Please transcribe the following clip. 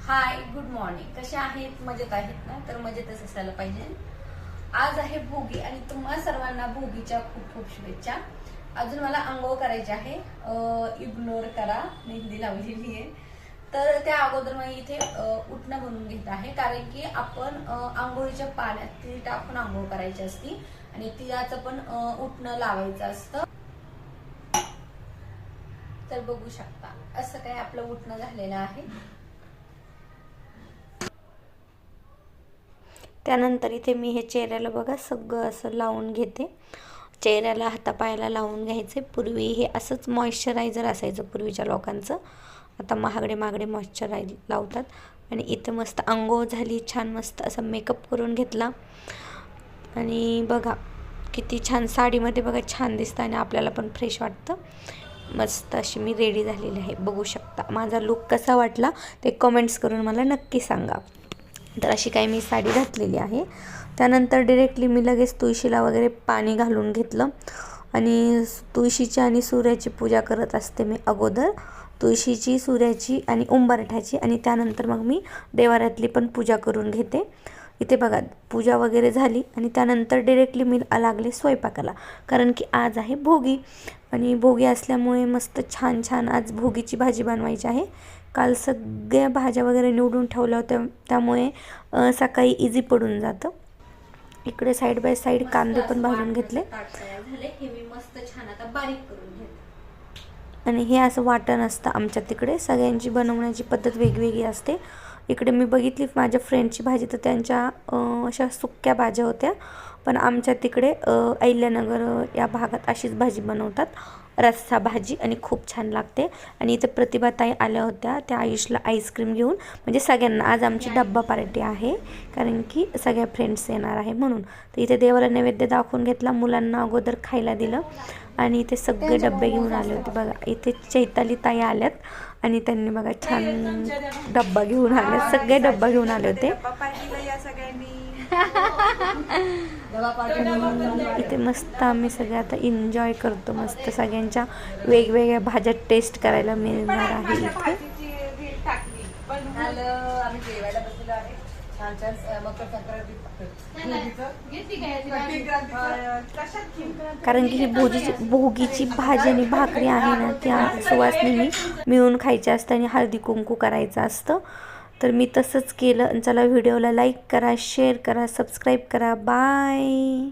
हाय, good morning. कसे आहेत? मजेत आहेत ना? तर मजेतच असायला पाहिजे. आज आहे भोगी आणि तुम्हा सर्वांना भोगीच्या खूप खूप शुभेच्छा. अजून मला आंघोळ करायची आहे. इग्नोर करा, मेहंदी लावलेली आहे. तर त्या अगोदर मी इथे उठणं बनवून घेत आहे, कारण की आपण आंघोळीच्या पाण्यात तीळ टाकून आंघोळ करायची असती आणि तिळाचं पण उठणं लावायचं असतं. तर बघू शकता असं काही आपलं उठणं झालेलं आहे. त्यानंतर इथे मी हे चेहऱ्याला बघा सगळं असं लावून घेते. चेहऱ्याला हातापायाला लावून घ्यायचे. पूर्वी हे असंच मॉइश्चरायझर असायचं पूर्वीच्या लोकांचं. आता महागडे मॉइश्चरायझर लावतात. आणि इथं मस्त अंघोळ झाली, छान मस्त असा मेकअप करून घेतला. आणि बघा किती छान साडीमध्ये बघा छान दिसतं आणि आपल्याला पण फ्रेश वाटतं. मस्त अशी मी रेडी झालेली आहे. बघू शकता माझा लुक कसा वाटला ते कमेंट्स करून मला नक्की सांगा. तर अशी काही मी साडी घातलेली आहे. त्यानंतर डिरेक्टली मी लगेच तुळशीला वगैरे पाणी घालून घेतलं आणि तुळशीची आणि सूर्याची पूजा करत असते मी अगोदर. तुळशीची, सूर्याची आणि उंबरठ्याची, आणि त्यानंतर मग मी देवाऱ्यातली पण पूजा करून घेते. इथे बघा पूजा वगैरे झाली आणि त्यानंतर डिरेक्टली मी लागले स्वयंपाकाला, कारण की आज आहे भोगी आणि भोगी असल्यामुळे मस्त छान छान आज भोगीची भाजी बनवायची आहे. काल सगळ्या भाज्या वगैरे निवडून ठेवल्या होत्या, त्यामुळे सकाळी इझी पडून जातं. इकडे साईड बाय साईड कांदे पण भाजून घेतले आणि हे असं वाटण असतं आमच्या तिकडे. सगळ्यांची बनवण्याची पद्धत वेगवेगळी असते. इकडे मी बघितली माझ्या फ्रेंडची भाजी, तर त्यांच्या अशा सुक्या भाज्या होत्या, पण आमच्या तिकडे अहिल्यानगर या भागात अशीच भाजी बनवतात, रस्सा भाजी, आणि खूप छान लागते. आणि इथे प्रतिभाताई आल्या होत्या, त्या आयुषला आईस्क्रीम घेऊन, म्हणजे सगळ्यांना आज आमची डब्बा पार्टी आहे, कारण की सगळ्या फ्रेंड्स येणार आहे म्हणून. तर इथे देवाला नैवेद्य दाखवून घेतला, मुलांना अगोदर खायला दिलं आणि इथे सगळे डब्बे घेऊन आले होते. बघा इथे चैताली ताई आल्यात आणि त्यांनी बघा छान डब्बा घेऊन आले, सगळे डब्बा घेऊन आले होते. इथे मस्त आम्ही सगळे आता एन्जॉय करतो. मस्त सगळ्यांच्या वेगवेगळ्या भाज्या टेस्ट करायला मिळणार आहे इथे. कारण की ही भोगीची भाजी आणि भाकरी आहे ना, त्या सुवासिनी मिळून खायची असतं आणि हळदी कुंकू करायचं असतं. तर मी तसंच केलं. चला व्हिडिओला लाईक करा, शेअर करा, सबस्क्राईब करा. बाय.